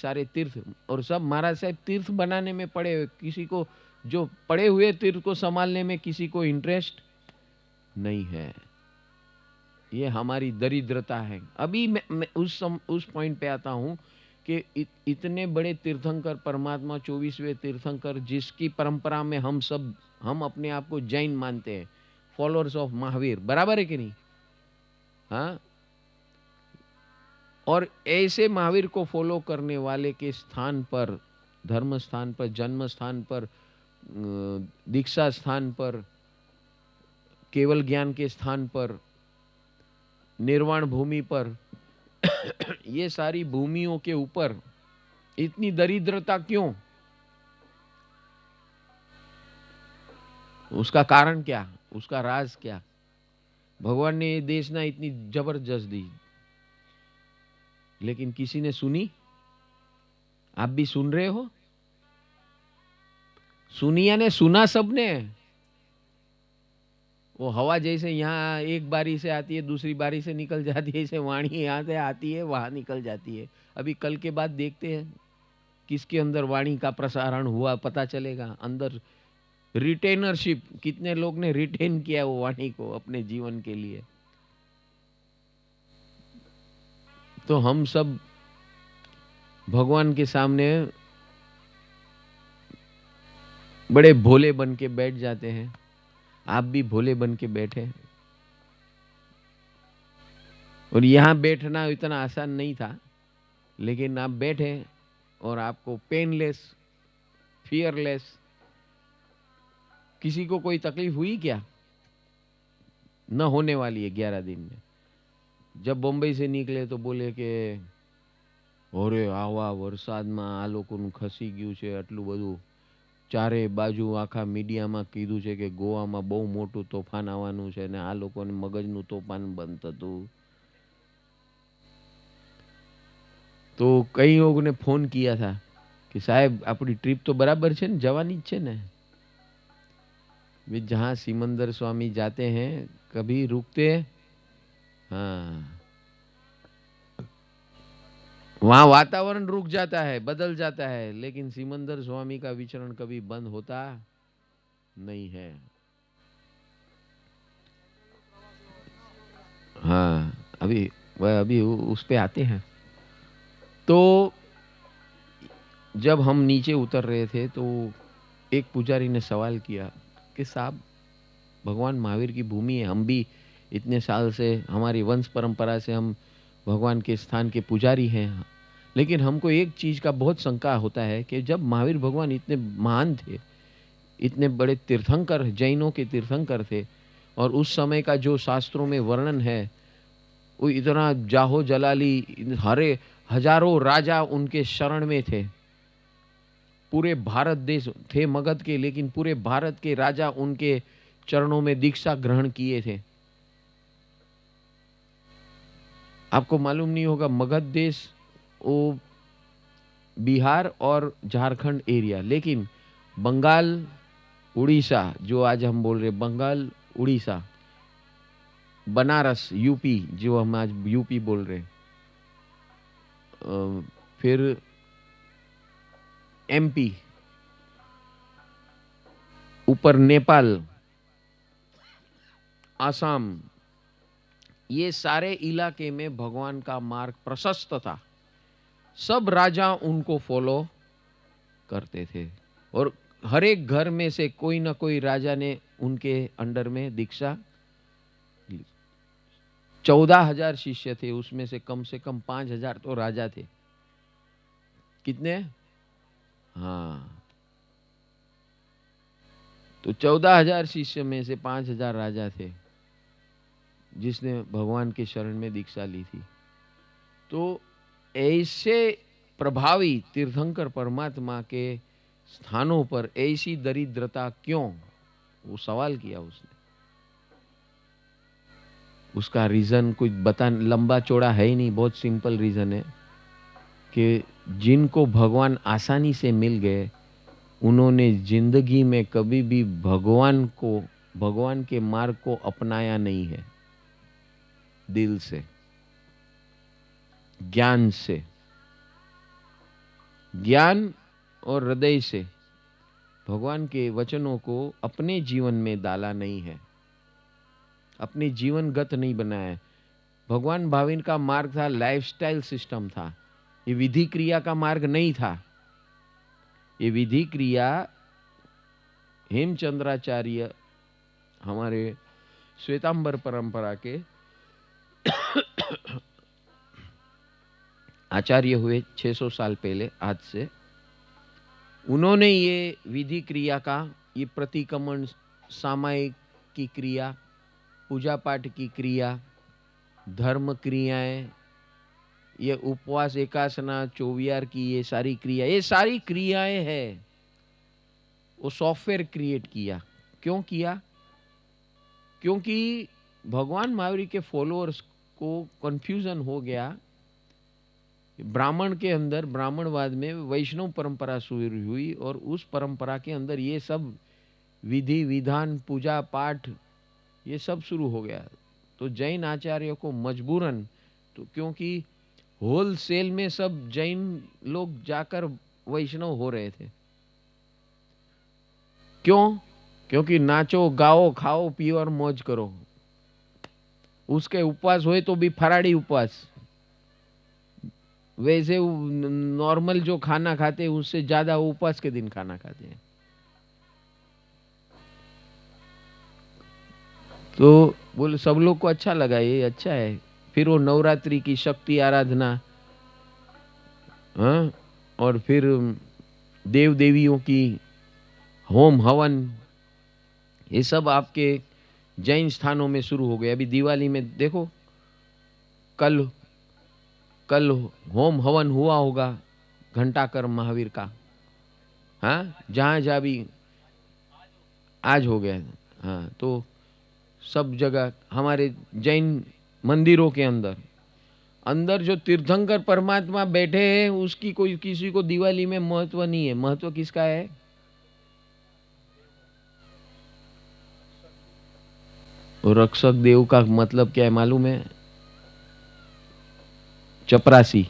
सारे तीर्थ, और सब महाराज साहब तीर्थ बनाने में पड़े हुए, किसी को जो पड़े हुए तीर्थ को संभालने में किसी को इंटरेस्ट नहीं है। ये हमारी दरिद्रता है। अभी मैं उस पॉइंट पे आता हूं कि इतने बड़े तीर्थंकर परमात्मा 24वें तीर्थंकर, जिसकी परंपरा में हम अपने आप को जैन मानते हैं, फॉलोअर्स ऑफ महावीर, बराबर है कि नहीं? हाँ, और ऐसे महावीर को फॉलो करने वाले के स्थान पर, धर्म स्थान पर, जन्म स्थान पर, दीक्षा स्थान पर, केवल ज्ञान के स्थान पर, निर्वाण भूमि पर, ये सारी भूमियों के ऊपर इतनी दरिद्रता क्यों? उसका कारण क्या? उसका राज क्या? भगवान ने ये देश ना इतनी जबरदस्त दी, लेकिन किसी ने सुनी? आप भी सुन रहे हो? सुनिया ने सुना सबने। वो हवा जैसे यहाँ एक बारी से आती है, दूसरी बारी से निकल जाती है, ऐसे वाणी यहाँ से आती है, वहां निकल जाती है। अभी कल के बाद देखते हैं किसके अंदर वाणी का प्रसारण हुआ, पता चलेगा। अंदर रिटेनरशिप, कितने लोग ने रिटेन किया वो वाणी को अपने जीवन के लिए। तो हम सब भगवान के सामने बड़े भोले बन के बैठ जाते हैं। आप भी भोले बन के बैठे, और यहां बैठना इतना आसान नहीं था, लेकिन आप बैठे और आपको पेनलेस, फियरलेस, किसी को कोई तकलीफ हुई क्या? न होने वाली है 11 दिन में। जब बॉम्बे से निकले तो बोले कि अरे આવા વરસાદમાં આ લોકોનું ખસી ગયું છે આટલું બધું, ચારે બાજુ આખા મીડિયામાં કીધું છે કે ગોવામાં બહુ મોટું તોફાન આવવાનું છે ને આ લોકોને મગજનું તોફાન બંધ થતું। तो कई लोगों ने फोन किया था कि साहब अपनी ट्रिप तो बराबर है, जवानी है ना, वे जहाँ सिमंदर स्वामी जाते हैं कभी रुकते हैं, हाँ, वहां वातावरण रुक जाता है, बदल जाता है, लेकिन सिमंदर स्वामी का विचरण कभी बंद होता नहीं है। हाँ, अभी उस पे आते हैं। तो जब हम नीचे उतर रहे थे तो एक पुजारी ने सवाल किया कि साहब भगवान महावीर की भूमि है, हम भी इतने साल से, हमारी वंश परंपरा से हम भगवान के स्थान के पुजारी हैं, लेकिन हमको एक चीज का बहुत शंका होता है कि जब महावीर भगवान इतने महान थे, इतने बड़े तीर्थंकर, जैनों के तीर्थंकर थे, और उस समय का जो शास्त्रों में वर्णन है वो इतना जाहो जलाली, हरे हजारों राजा उनके शरण में थे, पूरे भारत देश थे मगध के, लेकिन पूरे भारत के राजा उनके चरणों में दीक्षा ग्रहण किए थे। आपको मालूम नहीं होगा, मगध देश वो बिहार और झारखंड एरिया, लेकिन बंगाल, उड़ीसा, जो आज हम बोल रहे बंगाल, उड़ीसा, बनारस, यूपी, जो हम आज यूपी बोल रहे, फिर एमपी, ऊपर नेपाल, आसाम, ये सारे इलाके में भगवान का मार्ग प्रशस्त था। सब राजा उनको फॉलो करते थे, और हर एक घर में से कोई ना कोई राजा ने उनके अंडर में दीक्षा ली। 14,000 शिष्य थे, उसमें से कम 5,000 तो राजा थे। कितने? हाँ, तो 14,000 शिष्य में से 5,000 राजा थे जिसने भगवान के शरण में दीक्षा ली थी। तो ऐसे प्रभावी तीर्थंकर परमात्मा के स्थानों पर ऐसी दरिद्रता क्यों? वो सवाल किया उसने। उसका रीजन कुछ बता, लंबा चौड़ा है ही नहीं, बहुत सिंपल रीजन है कि जिनको भगवान आसानी से मिल गए, उन्होंने जिंदगी में कभी भी भगवान के मार्ग को अपनाया नहीं है, दिल से, ज्ञान से। ज्ञान और हृदय से भगवान के वचनों को अपने जीवन में डाला नहीं है, अपने जीवनगत नहीं बनाया है। भगवान भाविन का मार्ग था, लाइफस्टाइल सिस्टम था, ये विधि क्रिया का मार्ग नहीं था। ये विधि क्रिया हेमचंद्राचार्य हमारे श्वेतांबर परंपरा के आचार्य हुए 600 साल पहले आज से, उन्होंने ये विधि क्रिया का, ये प्रतिक्रमण, सामायिक की क्रिया, पूजा पाठ की क्रिया, धर्म क्रियाएं, ये उपवास, एकासना, चौवियार की ये सारी क्रिया, ये सारी क्रियाएं हैं, वो सॉफ्टवेयर क्रिएट किया। क्यों किया? क्योंकि भगवान महावीर के फॉलोअर्स को कंफ्यूजन हो गया। ब्राह्मण के अंदर, ब्राह्मणवाद में वैष्णव परंपरा शुरू हुई और उस परंपरा के अंदर ये सब विधि विधान, पूजा पाठ, ये सब शुरू हो गया। तो जैन आचार्यों को मजबूरन, तो क्योंकि होलसेल में सब जैन लोग जाकर वैष्णव हो रहे थे। क्यों? क्योंकि नाचो, गाओ, खाओ, पियो और मौज करो। उसके उपवास हुए तो भी फराड़ी उपवास, वैसे नॉर्मल जो खाना खाते हैं उससे ज्यादा उपवास के दिन खाना खाते हैं। तो बोले सब लोग को अच्छा लगा, ये अच्छा है। फिर वो नवरात्रि की शक्ति आराधना, हाँ, और फिर देव देवियों की होम हवन, ये सब आपके जैन स्थानों में शुरू हो गए। अभी दिवाली में देखो, कल कल होम हवन हुआ होगा घंटाकर महावीर का, हाँ, जहाँ जहाँ भी आज हो गया। हाँ, तो सब जगह हमारे जैन मंदिरों के अंदर अंदर जो तीर्थंकर परमात्मा बैठे हैं, उसकी कोई किसी को दिवाली में महत्व नहीं है। महत्व किसका है? और रक्षक देव का मतलब क्या है मालूम है? चपरासी।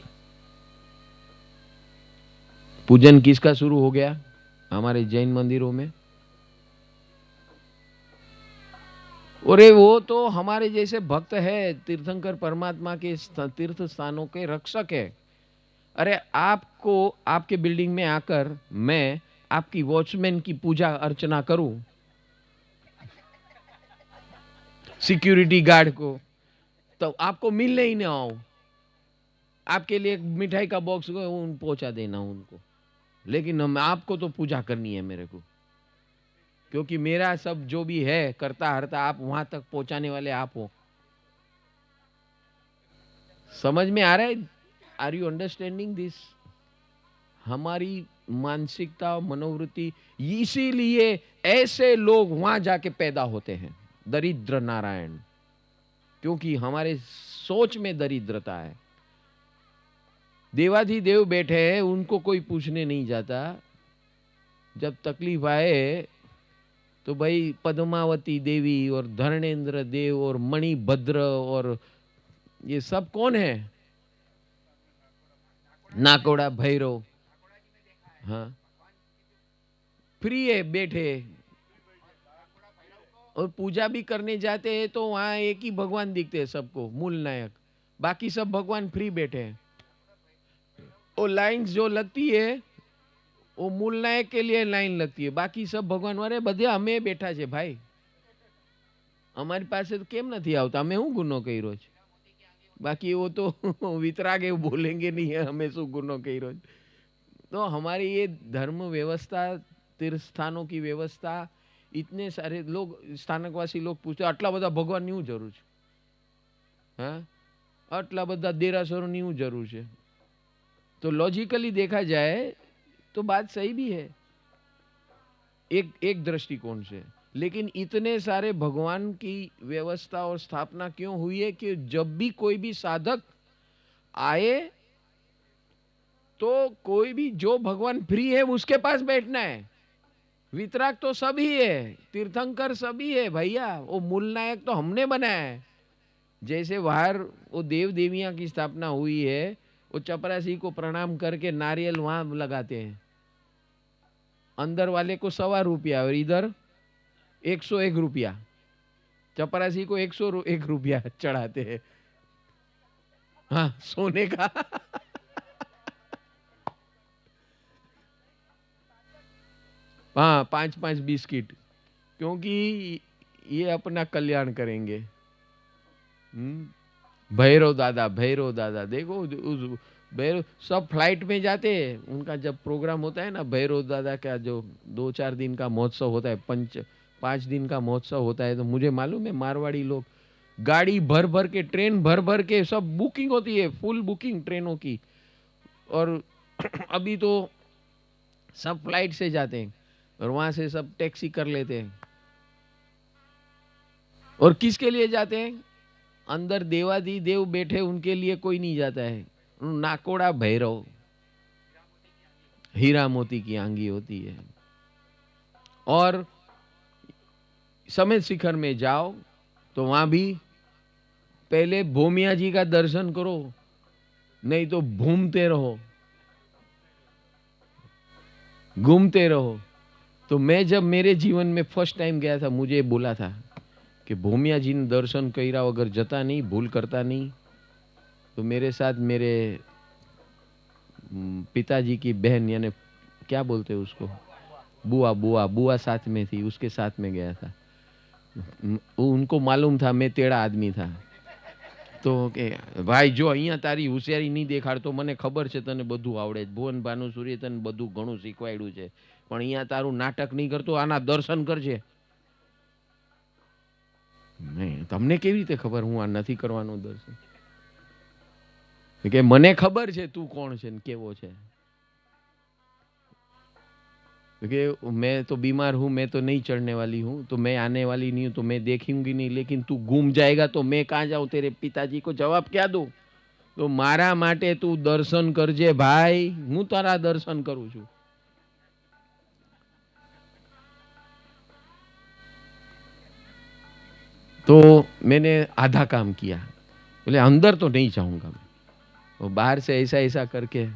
पूजन किसका शुरू हो गया हमारे जैन मंदिरों में? अरे वो तो हमारे जैसे भक्त है, तीर्थंकर परमात्मा के तीर्थ स्थानों के रक्षक है। अरे आपको, आपके बिल्डिंग में आकर मैं आपकी वॉचमैन की पूजा अर्चना करूं, सिक्योरिटी गार्ड को, तो आपको मिलने ही ना आऊं, आपके लिए एक मिठाई का बॉक्स पहुंचा देना उनको, लेकिन हम आपको तो पूजा करनी है मेरे को, क्योंकि मेरा सब जो भी है करता हरता आप वहां तक पहुंचाने वाले आप हो। समझ में आ रहा है? Are you understanding this? हमारी मानसिकता, मनोवृत्ति, इसीलिए ऐसे लोग वहां जाके पैदा होते हैं, दरिद्र नारायण, क्योंकि हमारे सोच में दरिद्रता है। देवाधिदेव बैठे हैं, उनको कोई पूछने नहीं जाता। जब तकलीफ आए तो भाई पद्मावती देवी और धर्मेंद्र देव और मणिभद्र और ये सब कौन है? नाकोड़ा भैरव, हाँ, फ्री है बैठे। और पूजा भी करने जाते हैं तो वहां एक ही भगवान दिखते हैं सबको, मूल नायक, बाकी सब भगवान फ्री बैठे हैं। वो लाइन जो लगती है वो मूल नायक के लिए लाइन लगती है, बाकी सब भगवान वाले बधे અમે બેઠા છે ભાઈ, અમારી પાસે તો કેમ નથી આવતા, અમે શું ગુનો કર્યો છે? बाकी वो तो वितरागे बोलेंगे नहीं है हमें शू गुनो કર્યો છે। तो हमारी ये धर्म व्यवस्था, तीर्थ स्थानों की व्यवस्था, इतने सारे लोग स्थानकवासी लोग पूछते आटला बधा भगवान ની જરૂર છે? हाँ, आटला बधा देरासरों ની જરૂર છે? तो लॉजिकली देखा जाए तो बात सही भी है एक दृष्टिकोण से, लेकिन इतने सारे भगवान की व्यवस्था और स्थापना क्यों हुई है कि जब भी कोई भी साधक आए तो कोई भी जो भगवान फ्री है उसके पास बैठना है। वितराग तो सभी है, तीर्थंकर सभी है भैया, वो मूल नायक तो हमने बनाया है। जैसे बाहर वो देव देवियां की स्थापना हुई है, वो चपरासी को प्रणाम करके नारियल वहां लगाते हैं, अंदर वाले को 1.25 रुपया और इधर 101 रुपया, चपरासी को 101 रुपया चढ़ाते हैं। हाँ, सोने का। हाँ, 5-5 बिस्किट, क्योंकि ये अपना कल्याण करेंगे। भैरव दादा देखो, उस भैरव सब फ्लाइट में जाते हैं। उनका जब प्रोग्राम होता है ना, भैरव दादा का जो 2-4 दिन का महोत्सव होता है, 5 दिन का महोत्सव होता है, तो मुझे मालूम है मारवाड़ी लोग गाड़ी भर भर के, ट्रेन भर भर के, सब बुकिंग होती है, फुल बुकिंग ट्रेनों की। और अभी तो सब फ्लाइट से जाते हैं और वहां से सब टैक्सी कर लेते हैं। और किसके लिए जाते हैं? अंदर देवादी देव बैठे, उनके लिए कोई नहीं जाता है। नाकोड़ा भैरव, हीरा मोती की आंगी होती है। और समेत शिखर में जाओ तो वहां भी पहले भोमिया जी का दर्शन करो, नहीं तो घूमते रहो, घूमते रहो। तो मैं जब मेरे जीवन में फर्स्ट टाइम गया था, मुझे बोला था कि भोमिया जी ने दर्शन કર્યા वगर जता नहीं, भूल करता नहीं। तो मेरे साथ मेरे पिताजी की बहन, यानी क्या बोलते हैं उसको, बुआ साथ में थी, उसके साथ में गया था। उनको मालूम था मैं टेढ़ा आदमी था, तो કે ભાઈ જો અહીંયા તારી હોશિયારી નહીં દેખાડતો, મને ખબર છે તને બધું આવડે છે, ભુવન ભાનુસુરીએ તને બધું ઘણું શીખવાડ્યું છે, પણ અહીંયા તારું નાટક નહીં કરતો, આના દર્શન કરજે. નહીં, તમને કેવી રીતે ખબર હું આ નથી કરવાનું દર્શન? કે મને ખબર છે તું કોણ છે ને કેવો છે. कि मैं तो बीमार हूँ, मैं तो नहीं चढ़ने वाली हूँ, तो मैं आने वाली नहीं हूँ, तो मैं देखूंगी नहीं, लेकिन तू घूम जाएगा तो मैं कहाँ जाऊँ? तेरे पिताजी को जवाब क्या दूँ? तो मारा माटे तू दर्शन करजे भाई, हूँ तारा दर्शन करूँ छू. तो मैंने आधा काम किया, बोले अंदर तो नहीं जाऊंगा मैं, और बाहर से ऐसा ऐसा करके,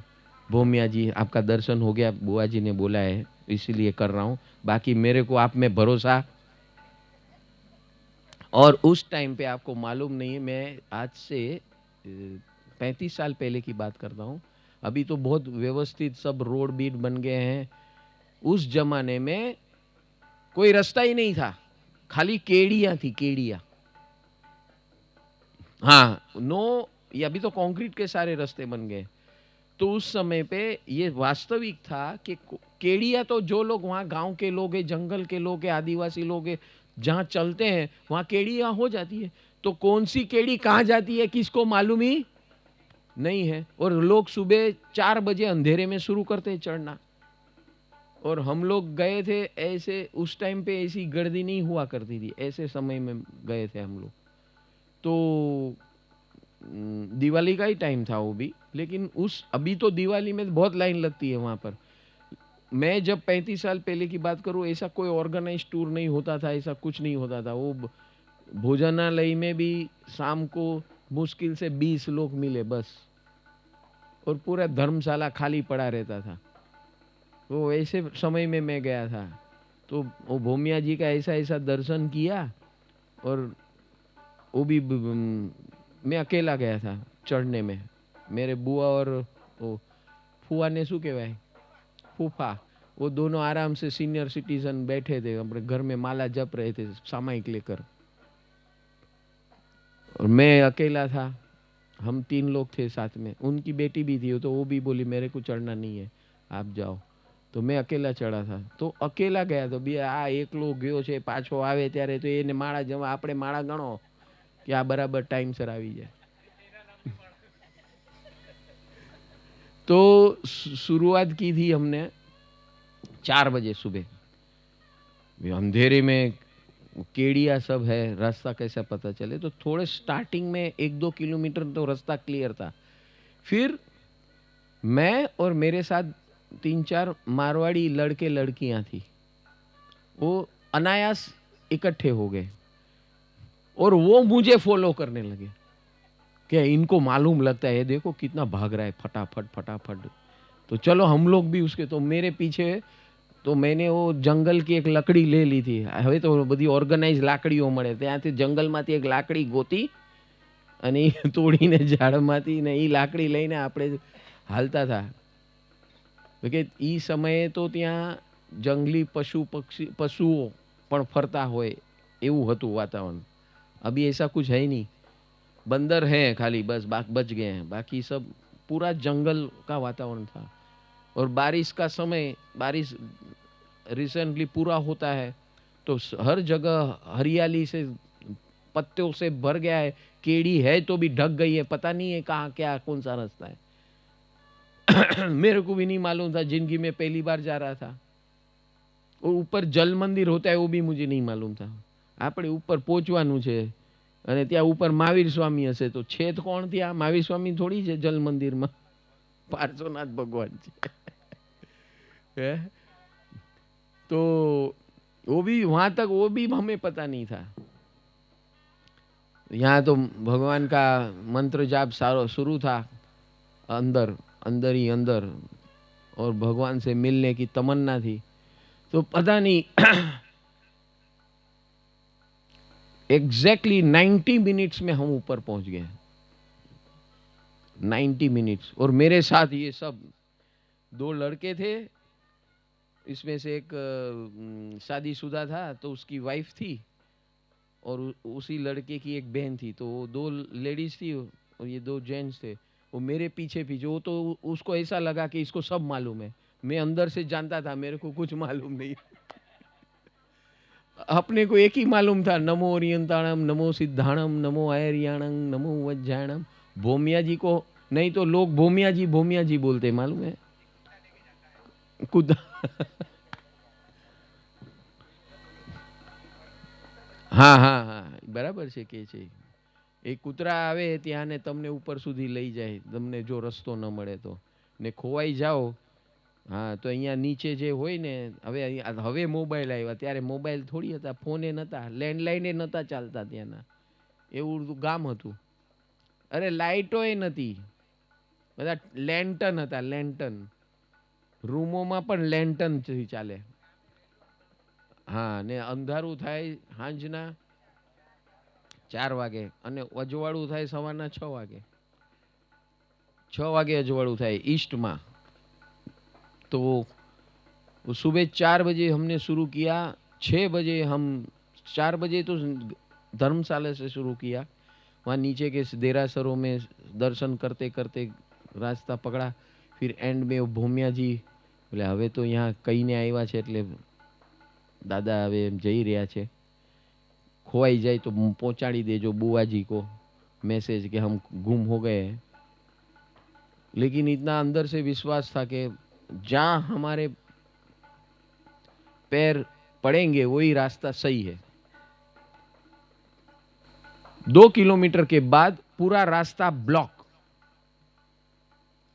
भोमिया जी आपका दर्शन हो गया, बुआ जी ने बोला है इसीलिए कर रहा हूँ, बाकी मेरे को आप में भरोसा. और उस टाइम पे आपको मालूम नहीं है, मैं आज से 35 साल पहले की बात करता हूँ. अभी तो बहुत व्यवस्थित सब रोड बीट बन गए हैं. उस जमाने में कोई रास्ता ही नहीं था, खाली केड़ियां थी, केड़ियां. हाँ, नो, ये अभी तो कंक्रीट के सारे रास्ते बन गए. तो उस समय पे ये वास्तविक था कि केड़िया तो जो लोग वहाँ गांव के लोग हैं, जंगल के लोग हैं, आदिवासी लोग हैं, जहाँ चलते हैं वहाँ केड़िया हो जाती है. तो कौन सी केड़ी कहाँ जाती है किसको मालूम ही नहीं है. और लोग सुबह 4 बजे अंधेरे में शुरू करते हैं चढ़ना. और हम लोग गए थे ऐसे, उस टाइम पे ऐसी गर्दी नहीं हुआ करती थी, ऐसे समय में गए थे हम लोग. तो दिवाली का ही टाइम था वो भी, लेकिन अभी तो दिवाली में बहुत लाइन लगती है वहाँ पर. मैं जब 35 साल पहले की बात करूँ, ऐसा कोई ऑर्गेनाइज टूर नहीं होता था, ऐसा कुछ नहीं होता था. वो भोजनालय में भी शाम को मुश्किल से 20 लोग मिले बस, और पूरा धर्मशाला खाली पड़ा रहता था. तो ऐसे समय में मैं गया था. तो वो भोमिया जी का ऐसा ऐसा दर्शन किया, और वो भी मैं अकेला गया था चढ़ने में. मेरे बुआ और वो फुआ ने शू कहवाय, फूफा, वो दोनों आराम से सीनियर सिटीजन बैठे थे, अपने घर में माला जप रहे थे सामायिक लेकर, और मैं अकेला था. हम 3 लोग थे साथ में, उनकी बेटी भी थी, तो वो भी बोली मेरे को चढ़ना नहीं है, आप जाओ. तो मैं अकेला चढ़ा था. तो अकेला गया तो बी आ एकलो गयो छे, पाछो आवे त्यारे तो एने माळा जमा, आपणे माळा गणो कि आ बराबर टाइम सर આવી જાય. तो शुरुआत की थी हमने 4 बजे सुबह, अंधेरे में, केड़िया सब है, रास्ता कैसा पता चले. तो थोड़े स्टार्टिंग में 1-2 किलोमीटर तो रास्ता क्लियर था. फिर मैं और मेरे साथ 3-4 मारवाड़ी लड़के लड़कियां थी, वो अनायास इकट्ठे हो गए और वो मुझे फॉलो करने लगे. कि इनको मालूम लगता है, देखो कितना भाग रहा है फटाफट फटाफट, तो चलो हम लोग भी उसके। तो मेरे पीछे तो मैंने वो जंगल की एक लकड़ी ले ली थी। હવે તો બધી ઓર્ગેનાઇઝ લાકડીઓ મળે, ત્યાંથી જંગલમાંથી એક લાકડી ગોતી અને ઈ તોડીને ઝાડમાંથી ને ઈ લાકડી લઈને આપણે હાલતા હતા. કે ઈ સમયે તો ત્યાં જંગલી પશુઓ પણ ફરતા હોય એવું હતું વાતાવરણ. अभी ऐसा कुछ है ही नहीं, बंदर हैं खाली बस, बच गए हैं, बाकी सब पूरा जंगल का वातावरण था. और बारिश का समय, बारिश रिसेंटली पूरा होता है तो हर जगह हरियाली से, पत्तों से भर गया है. केड़ी है तो भी ढक गई है, पता नहीं है कहाँ क्या कौन सा रास्ता है. मेरे को भी नहीं मालूम था, जिंदगी में पहली बार जा रहा था. और ऊपर जल मंदिर होता है वो भी मुझे नहीं मालूम था. આપણે ઉપર પહોંચવાનું છે અને ત્યાં ઉપર મહાવીર સ્વામી હશે, તો છે તો કોણ ત્યાં? મહાવીર સ્વામી થોડી છે જલ મંદિરમાં, પાર્શ્વનાથ ભગવાન છે. है? तो वो भी वहां तक, वो भी हमें पता नहीं था. यहाँ तो भगवान का मंत्र जाप सारो शुरू था, अंदर अंदर ही अंदर, और भगवान से मिलने की तमन्ना थी. तो पता नहीं एग्जैक्टली 90 मिनट्स में हम ऊपर पहुंच गए. 90 मिनट्स. और मेरे साथ ये सब 2 लड़के थे, इसमें से एक शादीशुदा था तो उसकी वाइफ थी, और उसी लड़के की एक बहन थी. तो वो 2 लेडीज थी और ये 2 जेंट्स थे. वो मेरे पीछे पीछे, वो तो उसको ऐसा लगा कि इसको सब मालूम है. मैं अंदर से जानता था मेरे को कुछ मालूम नहीं. अपने को एक ही मालूम था, नमो ओरियंताणम, नमो सिद्धाणम, नमो आयरियाणम, नमो वज्जाणम. भोमिया जी को नहीं तो लोग भोमिया जी बोलते, मालूम है खुद. હા હા હા, બરાબર છે કે છે. એક કૂતરા આવે ત્યાં ને તમને ઉપર સુધી લઈ જાય, તમને જો રસ્તો ન મળે તો, ને ખોવાઈ જાઓ. હા, તો અહીંયા નીચે જે હોય ને, હવે મોબાઈલ આવ્યા, ત્યારે મોબાઈલ થોડી હતા, ફોને નતા, લેન્ડલાઈને નતા ચાલતા ત્યાંના, એવું ગામ હતું. અરે લાઇટોય નથી, બધા લેન્ટન હતા, લેન્ટન. રૂમોમાં પણ લેન્ટનથી ચાલે. હા, ને અંધારું થાય સાંજના 4 વાગે અને અજવાળું થાય સવારના 6 વાગે. 6 વાગે અજવાળું થાય ईस्टમાં. तो सुबह 4 बजे हमने शुरू किया, 6 बजे हम 4 बजे तो धर्मशाला से शुरू किया. वहाँ नीचे के देरासरों में दर्शन करते करते रास्ता पकड़ा. फिर एंड में वो भूमिया जी बोले હવે તો यहाँ કહીને આવ્યા છે એટલે દાદा હવે જઈ રહ્યા છે, खोवाई जाए तो पहुंचाड़ी देजो बुआ जी को मैसेज कि हम गुम हो गए हैं. लेकिन इतना अंदर से विश्वास था कि जहां हमारे पैर पड़ेंगे वही रास्ता सही है. 2 किलोमीटर के बाद पूरा रास्ता ब्लॉक,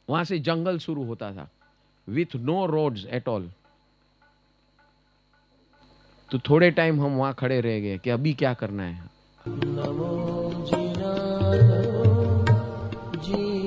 वहां से जंगल शुरू होता था with no roads at all. तो थोड़े टाइम हम वहां खड़े रह गए कि अभी क्या करना है. नमो जी.